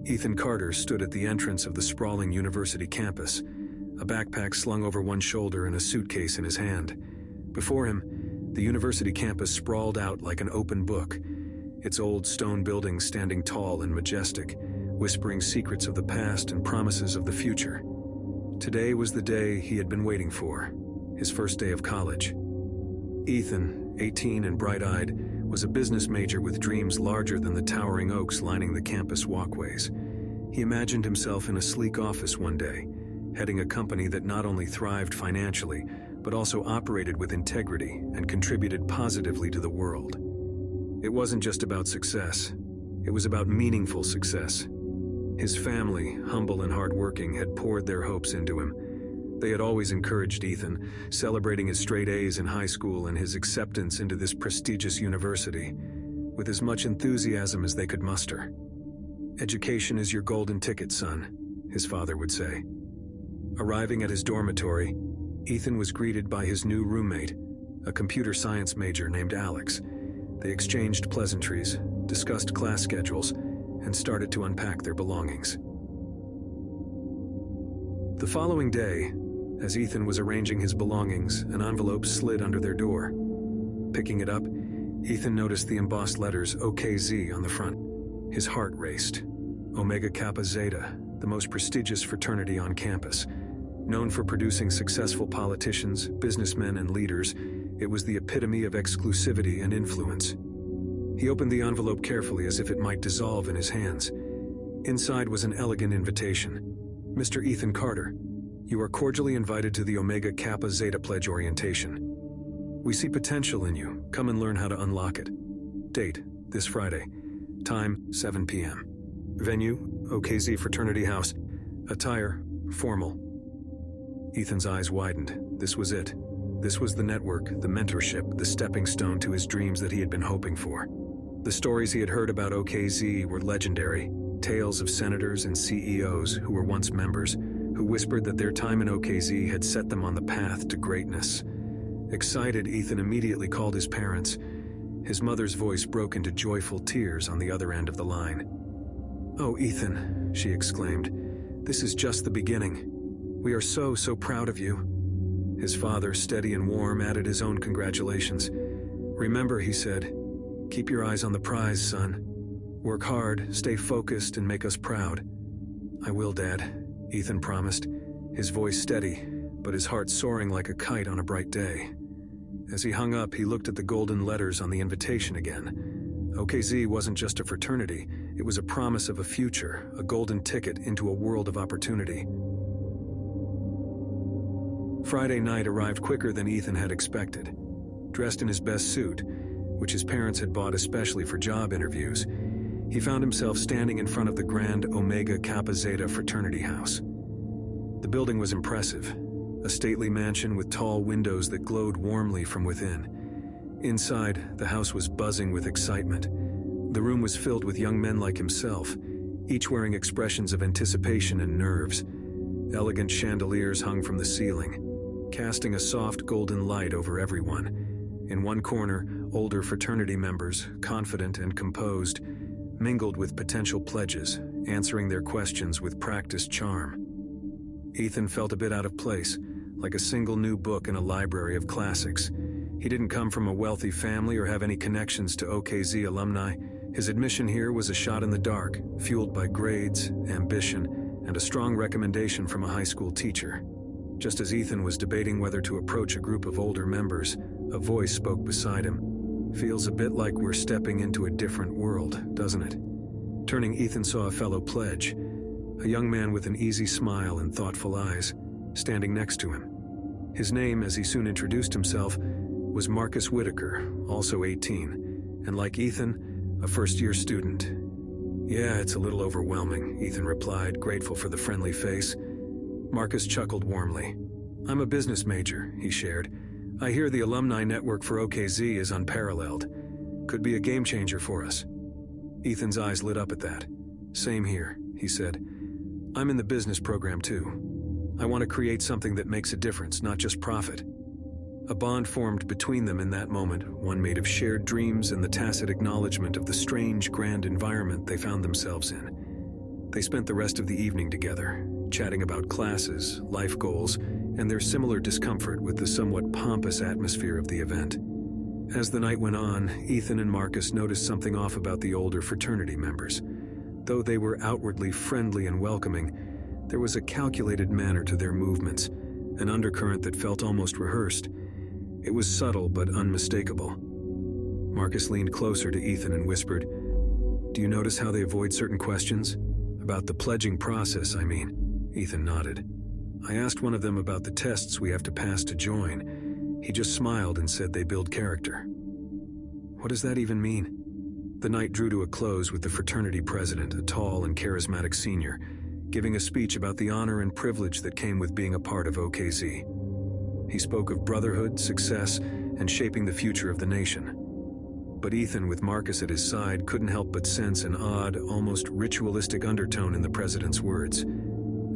Ethan Carter stood at the entrance of the sprawling university campus, a backpack slung over one shoulder and a suitcase in his hand. Before him, the university campus sprawled out like an open book, its old stone buildings standing tall and majestic, whispering secrets of the past and promises of the future. Today was the day he had been waiting for, his first day of college. Ethan, 18 and bright-eyed, was a business major with dreams larger than the towering oaks lining the campus walkways. He imagined himself in a sleek office one day, heading a company that not only thrived financially, but also operated with integrity and contributed positively to the world. It wasn't just about success. It was about meaningful success. His family, humble and hardworking, had poured their hopes into him. They had always encouraged Ethan, celebrating his straight A's in high school and his acceptance into this prestigious university, with as much enthusiasm as they could muster. "Education is your golden ticket, son," his father would say. Arriving at his dormitory, Ethan was greeted by his new roommate, a computer science major named Alex. They exchanged pleasantries, discussed class schedules, and started to unpack their belongings. The following day, as Ethan was arranging his belongings, an envelope slid under their door. Picking it up, Ethan noticed the embossed letters OKZ on the front. His heart raced. Omega Kappa Zeta, the most prestigious fraternity on campus. Known for producing successful politicians, businessmen, and leaders, it was the epitome of exclusivity and influence. He opened the envelope carefully as if it might dissolve in his hands. Inside was an elegant invitation. "Mr. Ethan Carter, you are cordially invited to the Omega Kappa Zeta Pledge orientation. We see potential in you. Come and learn how to unlock it. Date, this Friday. Time, 7 p.m. Venue, OKZ Fraternity House. Attire, formal." Ethan's eyes widened. This was it. This was the network, the mentorship, the stepping stone to his dreams that he had been hoping for. The stories he had heard about OKZ were legendary. Tales of senators and CEOs who were once members, who whispered that their time in OKZ had set them on the path to greatness. Excited, Ethan immediately called his parents. His mother's voice broke into joyful tears on the other end of the line. "Oh, Ethan," she exclaimed, "this is just the beginning. We are so proud of you." His father, steady and warm, added his own congratulations. "Remember," he said, "keep your eyes on the prize, son. Work hard, stay focused, and make us proud." "I will, Dad," Ethan promised, his voice steady, but his heart soaring like a kite on a bright day. As he hung up, he looked at the golden letters on the invitation again. OKZ wasn't just a fraternity, it was a promise of a future, a golden ticket into a world of opportunity. Friday night arrived quicker than Ethan had expected. Dressed in his best suit, which his parents had bought especially for job interviews, he found himself standing in front of the grand Omega Kappa Zeta fraternity house. The building was impressive, a stately mansion with tall windows that glowed warmly from within. Inside, the house was buzzing with excitement. The room was filled with young men like himself, each wearing expressions of anticipation and nerves. Elegant chandeliers hung from the ceiling, casting a soft golden light over everyone. In one corner, older fraternity members, confident and composed, mingled with potential pledges, answering their questions with practiced charm. Ethan felt a bit out of place, like a single new book in a library of classics. He didn't come from a wealthy family or have any connections to OKZ alumni. His admission here was a shot in the dark, fueled by grades, ambition, and a strong recommendation from a high school teacher. Just as Ethan was debating whether to approach a group of older members, a voice spoke beside him. "Feels a bit like we're stepping into a different world, doesn't it?" Turning, Ethan saw a fellow pledge, a young man with an easy smile and thoughtful eyes, standing next to him. His name, as he soon introduced himself, was Marcus Whitaker, also 18, and like Ethan, a first-year student. "Yeah, it's a little overwhelming," Ethan replied, grateful for the friendly face. Marcus chuckled warmly. "I'm a business major," he shared. "I hear the alumni network for OKZ is unparalleled. Could be a game changer for us." Ethan's eyes lit up at that. "Same here," he said. "I'm in the business program too. I want to create something that makes a difference, not just profit." A bond formed between them in that moment, one made of shared dreams and the tacit acknowledgement of the strange, grand environment they found themselves in. They spent the rest of the evening together, chatting about classes, life goals, and their similar discomfort with the somewhat pompous atmosphere of the event. As the night went on, Ethan and Marcus noticed something off about the older fraternity members. Though they were outwardly friendly and welcoming, there was a calculated manner to their movements, an undercurrent that felt almost rehearsed. It was subtle but unmistakable. Marcus leaned closer to Ethan and whispered, "Do you notice how they avoid certain questions? About the pledging process, I mean." Ethan nodded. "I asked one of them about the tests we have to pass to join. He just smiled and said they build character." "What does that even mean?" The night drew to a close with the fraternity president, a tall and charismatic senior, giving a speech about the honor and privilege that came with being a part of OKZ. He spoke of brotherhood, success, and shaping the future of the nation. But Ethan, with Marcus at his side, couldn't help but sense an odd, almost ritualistic undertone in the president's words.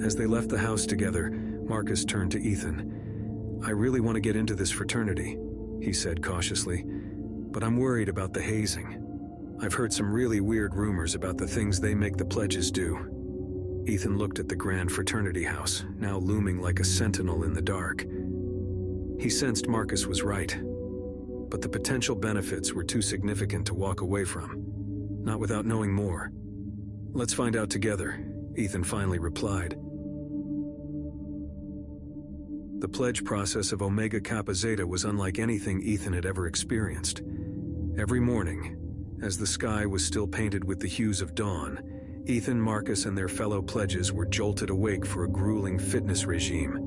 As they left the house together, Marcus turned to Ethan. "I really want to get into this fraternity," he said cautiously, "but I'm worried about the hazing. I've heard some really weird rumors about the things they make the pledges do." Ethan looked at the grand fraternity house, now looming like a sentinel in the dark. He sensed Marcus was right, but the potential benefits were too significant to walk away from, not without knowing more. "Let's find out together," Ethan finally replied. The pledge process of Omega Kappa Zeta was unlike anything Ethan had ever experienced. Every morning, as the sky was still painted with the hues of dawn, Ethan, Marcus, and their fellow pledges were jolted awake for a grueling fitness regime.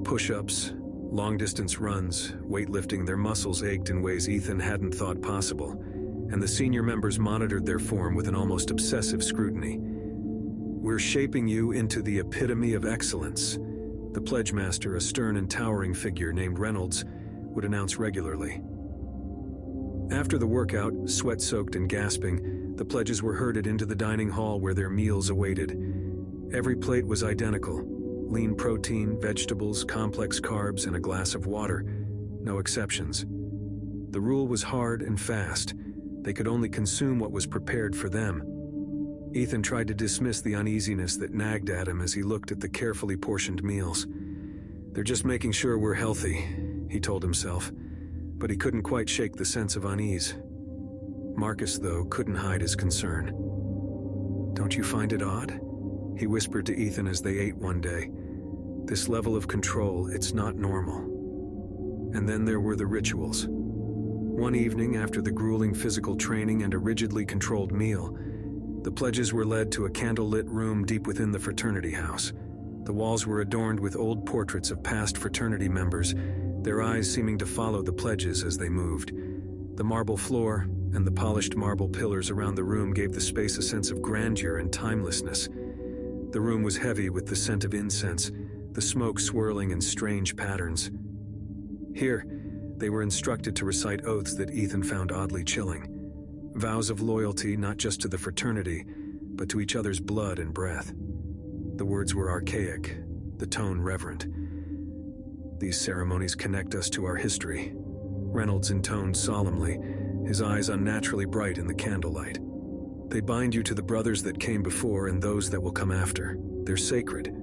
Push-ups, long-distance runs, weightlifting, their muscles ached in ways Ethan hadn't thought possible, and the senior members monitored their form with an almost obsessive scrutiny. "We're shaping you into the epitome of excellence," the pledge master, a stern and towering figure named Reynolds, would announce regularly. After the workout, sweat-soaked and gasping, the pledges were herded into the dining hall where their meals awaited. Every plate was identical: lean protein, vegetables, complex carbs, and a glass of water. No exceptions. The rule was hard and fast. They could only consume what was prepared for them. Ethan tried to dismiss the uneasiness that nagged at him as he looked at the carefully portioned meals. "They're just making sure we're healthy," he told himself, but he couldn't quite shake the sense of unease. Marcus, though, couldn't hide his concern. "Don't you find it odd?" he whispered to Ethan as they ate one day. "This level of control, it's not normal." And then there were the rituals. One evening, after the grueling physical training and a rigidly controlled meal, the pledges were led to a candlelit room deep within the fraternity house. The walls were adorned with old portraits of past fraternity members, their eyes seeming to follow the pledges as they moved. The marble floor and the polished marble pillars around the room gave the space a sense of grandeur and timelessness. The room was heavy with the scent of incense, the smoke swirling in strange patterns. Here, they were instructed to recite oaths that Ethan found oddly chilling. Vows of loyalty not just to the fraternity, but to each other's blood and breath. The words were archaic, the tone reverent. "These ceremonies connect us to our history," Reynolds intoned solemnly, his eyes unnaturally bright in the candlelight. "They bind you to the brothers that came before and those that will come after. They're sacred."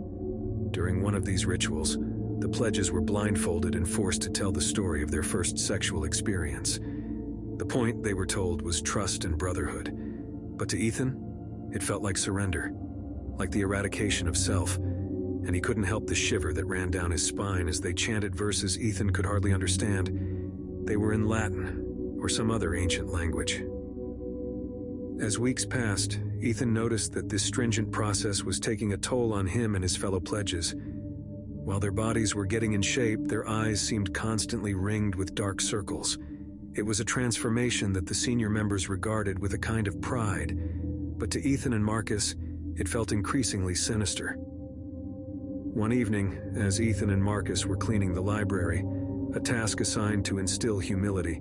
During one of these rituals, the pledges were blindfolded and forced to tell the story of their first sexual experience. The point, they were told, was trust and brotherhood. But to Ethan, it felt like surrender, like the eradication of self, and he couldn't help the shiver that ran down his spine as they chanted verses Ethan could hardly understand. They were in Latin, or some other ancient language. As weeks passed, Ethan noticed that this stringent process was taking a toll on him and his fellow pledges. While their bodies were getting in shape, their eyes seemed constantly ringed with dark circles. It was a transformation that the senior members regarded with a kind of pride, but to Ethan and Marcus, it felt increasingly sinister. One evening, as Ethan and Marcus were cleaning the library, a task assigned to instill humility,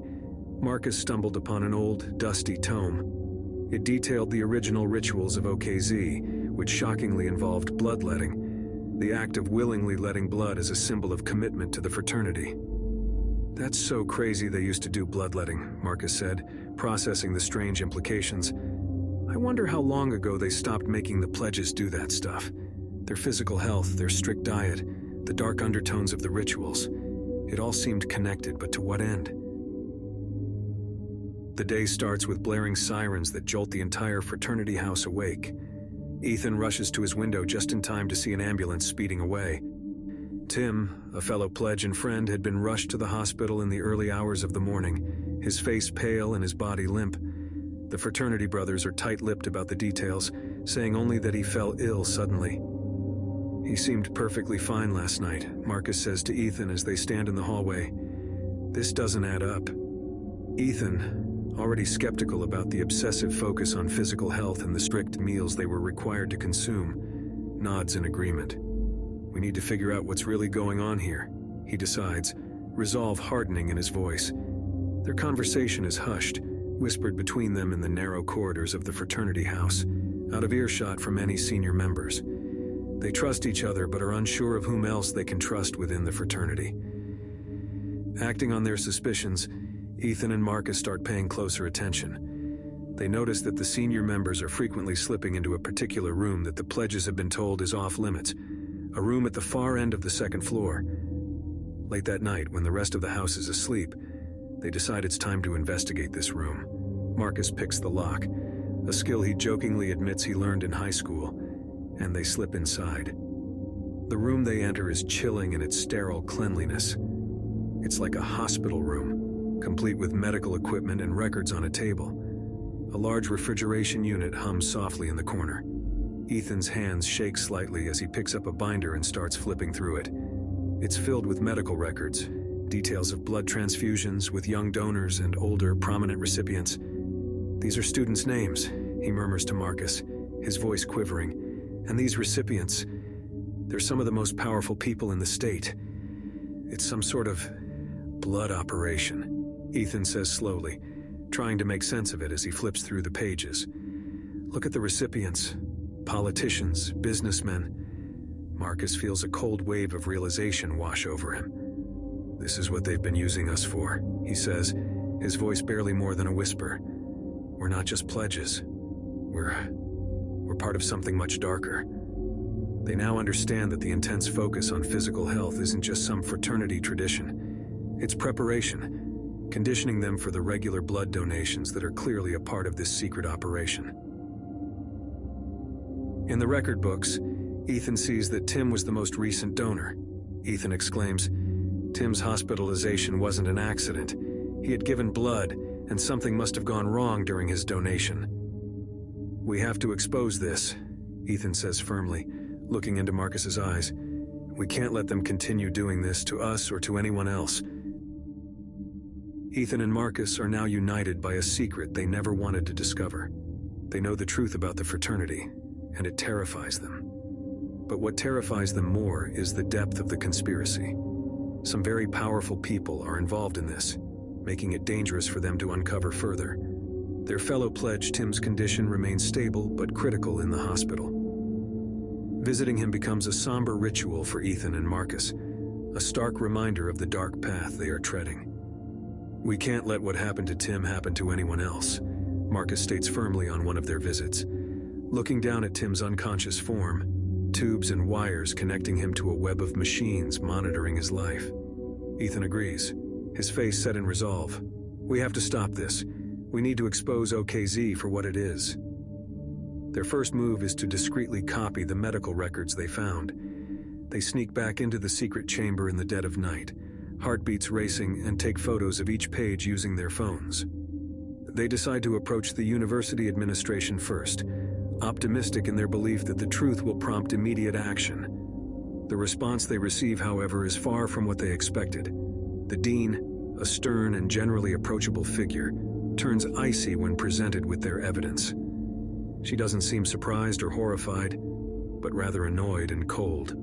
Marcus stumbled upon an old, dusty tome. It detailed the original rituals of OKZ, which shockingly involved bloodletting, the act of willingly letting blood as a symbol of commitment to the fraternity. "That's so crazy they used to do bloodletting," Marcus said, processing the strange implications. I wonder how long ago they stopped making the pledges do that stuff. Their physical health, their strict diet, the dark undertones of the rituals. It all seemed connected, but to what end? The day starts with blaring sirens that jolt the entire fraternity house awake. Ethan rushes to his window just in time to see an ambulance speeding away. Tim, a fellow pledge and friend, had been rushed to the hospital in the early hours of the morning, his face pale and his body limp. The fraternity brothers are tight-lipped about the details, saying only that he fell ill suddenly. "He seemed perfectly fine last night," Marcus says to Ethan as they stand in the hallway. "This doesn't add up." Ethan, already skeptical about the obsessive focus on physical health and the strict meals they were required to consume, nods in agreement. "We need to figure out what's really going on here," he decides, resolve hardening in his voice. Their conversation is hushed, whispered between them in the narrow corridors of the fraternity house, out of earshot from any senior members. They trust each other but are unsure of whom else they can trust within the fraternity. Acting on their suspicions, Ethan and Marcus start paying closer attention. They notice that the senior members are frequently slipping into a particular room that the pledges have been told is off limits, a room at the far end of the second floor. Late that night, when the rest of the house is asleep, they decide it's time to investigate this room. Marcus picks the lock, a skill he jokingly admits he learned in high school, and they slip inside. The room they enter is chilling in its sterile cleanliness. It's like a hospital room, complete with medical equipment and records on a table. A large refrigeration unit hums softly in the corner. Ethan's hands shake slightly as he picks up a binder and starts flipping through it. It's filled with medical records, details of blood transfusions with young donors and older, prominent recipients. "These are students' names," he murmurs to Marcus, his voice quivering. "And these recipients, they're some of the most powerful people in the state. It's some sort of blood operation," Ethan says slowly, trying to make sense of it as he flips through the pages. "Look at the recipients. Politicians, businessmen." Marcus feels a cold wave of realization wash over him. "This is what they've been using us for," he says, his voice barely more than a whisper. "We're not just pledges. We're part of something much darker." They now understand that the intense focus on physical health isn't just some fraternity tradition. It's preparation, conditioning them for the regular blood donations that are clearly a part of this secret operation. In the record books, Ethan sees that Tim was the most recent donor. Ethan exclaims, "Tim's hospitalization wasn't an accident. He had given blood, and something must have gone wrong during his donation." "We have to expose this," Ethan says firmly, looking into Marcus's eyes. "We can't let them continue doing this to us or to anyone else." Ethan and Marcus are now united by a secret they never wanted to discover. They know the truth about the fraternity, and it terrifies them. But what terrifies them more is the depth of the conspiracy. Some very powerful people are involved in this, making it dangerous for them to uncover further. Their fellow pledge Tim's condition remains stable but critical in the hospital. Visiting him becomes a somber ritual for Ethan and Marcus, a stark reminder of the dark path they are treading. "We can't let what happened to Tim happen to anyone else," Marcus states firmly on one of their visits. Looking down at Tim's unconscious form, tubes and wires connecting him to a web of machines monitoring his life. Ethan agrees, his face set in resolve. "We have to stop this. We need to expose OKZ for what it is." Their first move is to discreetly copy the medical records they found. They sneak back into the secret chamber in the dead of night, heartbeats racing, and take photos of each page using their phones. They decide to approach the university administration first, optimistic in their belief that the truth will prompt immediate action. The response they receive, however, is far from what they expected. The dean, a stern and generally approachable figure, turns icy when presented with their evidence. She doesn't seem surprised or horrified, but rather annoyed and cold.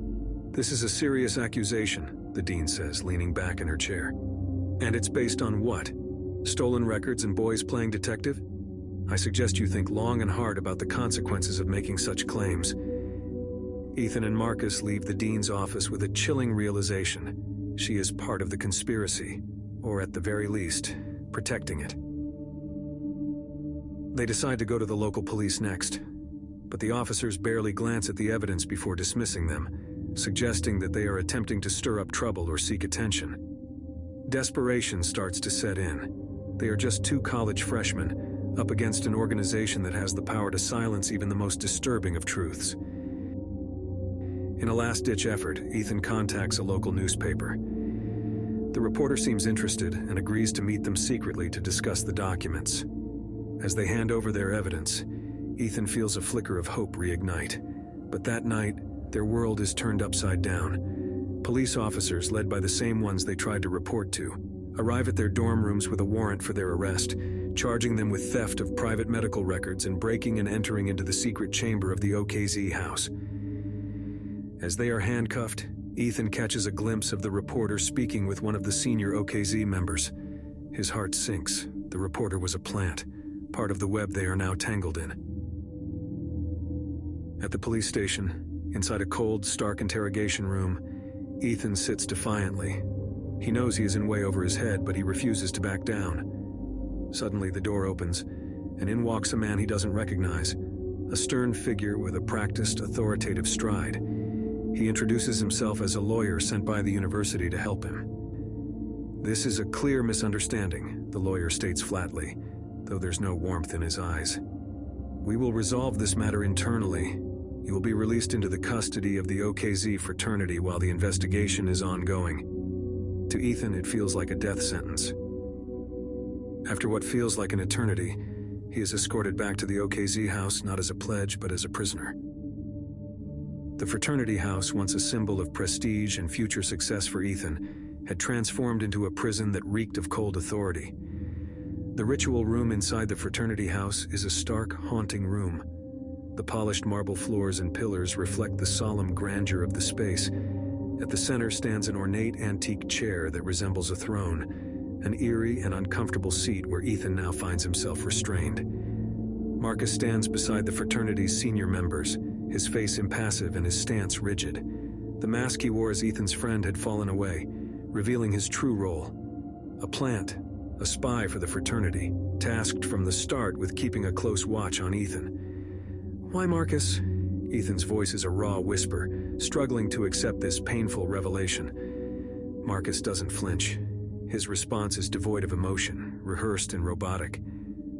"This is a serious accusation," the dean says, leaning back in her chair. "And it's based on what? Stolen records and boys playing detective? I suggest you think long and hard about the consequences of making such claims." Ethan and Marcus leave the dean's office with a chilling realization. She is part of the conspiracy, or at the very least, protecting it. They decide to go to the local police next, but the officers barely glance at the evidence before dismissing them, suggesting that they are attempting to stir up trouble or seek attention. Desperation starts to set in. They are just two college freshmen, up against an organization that has the power to silence even the most disturbing of truths. In a last-ditch effort, Ethan contacts a local newspaper. The reporter seems interested and agrees to meet them secretly to discuss the documents. As they hand over their evidence, Ethan feels a flicker of hope reignite. But that night, their world is turned upside down. Police officers, led by the same ones they tried to report to, arrive at their dorm rooms with a warrant for their arrest, charging them with theft of private medical records and breaking and entering into the secret chamber of the OKZ house. As they are handcuffed, Ethan catches a glimpse of the reporter speaking with one of the senior OKZ members. His heart sinks. The reporter was a plant, part of the web they are now tangled in. At the police station, inside a cold, stark interrogation room, Ethan sits defiantly. He knows he is in way over his head, but he refuses to back down. Suddenly, the door opens, and in walks a man he doesn't recognize, a stern figure with a practiced, authoritative stride. He introduces himself as a lawyer sent by the university to help him. "This is a clear misunderstanding," the lawyer states flatly, though there's no warmth in his eyes. "We will resolve this matter internally. You will be released into the custody of the OKZ fraternity while the investigation is ongoing." To Ethan, it feels like a death sentence. After what feels like an eternity, he is escorted back to the OKZ house not as a pledge but as a prisoner. The fraternity house, once a symbol of prestige and future success for Ethan, had transformed into a prison that reeked of cold authority. The ritual room inside the fraternity house is a stark, haunting room. The polished marble floors and pillars reflect the solemn grandeur of the space. At the center stands an ornate antique chair that resembles a throne, an eerie and uncomfortable seat where Ethan now finds himself restrained. Marcus stands beside the fraternity's senior members, his face impassive and his stance rigid. The mask he wore as Ethan's friend had fallen away, revealing his true role. A plant, a spy for the fraternity, tasked from the start with keeping a close watch on Ethan. "Why, Marcus?" Ethan's voice is a raw whisper, struggling to accept this painful revelation. Marcus doesn't flinch. His response is devoid of emotion, rehearsed and robotic.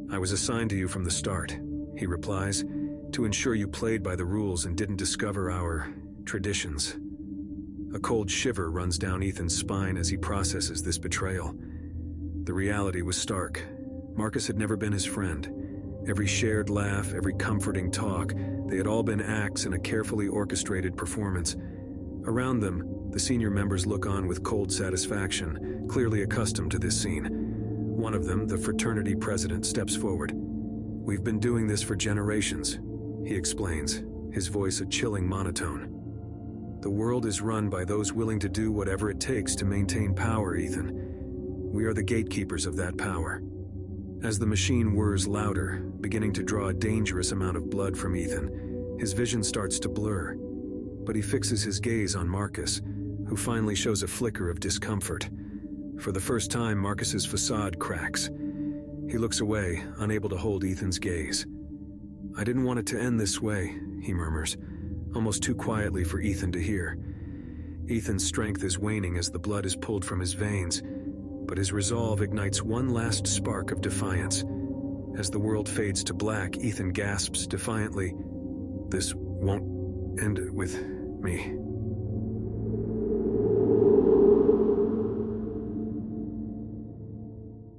"I was assigned to you from the start," he replies, "to ensure you played by the rules and didn't discover our traditions." A cold shiver runs down Ethan's spine as he processes this betrayal. The reality was stark. Marcus had never been his friend. Every shared laugh, every comforting talk, they had all been acts in a carefully orchestrated performance. Around them, the senior members look on with cold satisfaction, clearly accustomed to this scene. One of them, the fraternity president, steps forward. "We've been doing this for generations," he explains, his voice a chilling monotone. "The world is run by those willing to do whatever it takes to maintain power, Ethan. We are the gatekeepers of that power." As the machine whirs louder, beginning to draw a dangerous amount of blood from Ethan, his vision starts to blur. But he fixes his gaze on Marcus, who finally shows a flicker of discomfort. For the first time, Marcus's facade cracks. He looks away, unable to hold Ethan's gaze. "I didn't want it to end this way," he murmurs, almost too quietly for Ethan to hear. Ethan's strength is waning as the blood is pulled from his veins, but his resolve ignites one last spark of defiance. As the world fades to black, Ethan gasps defiantly, "This won't end with me."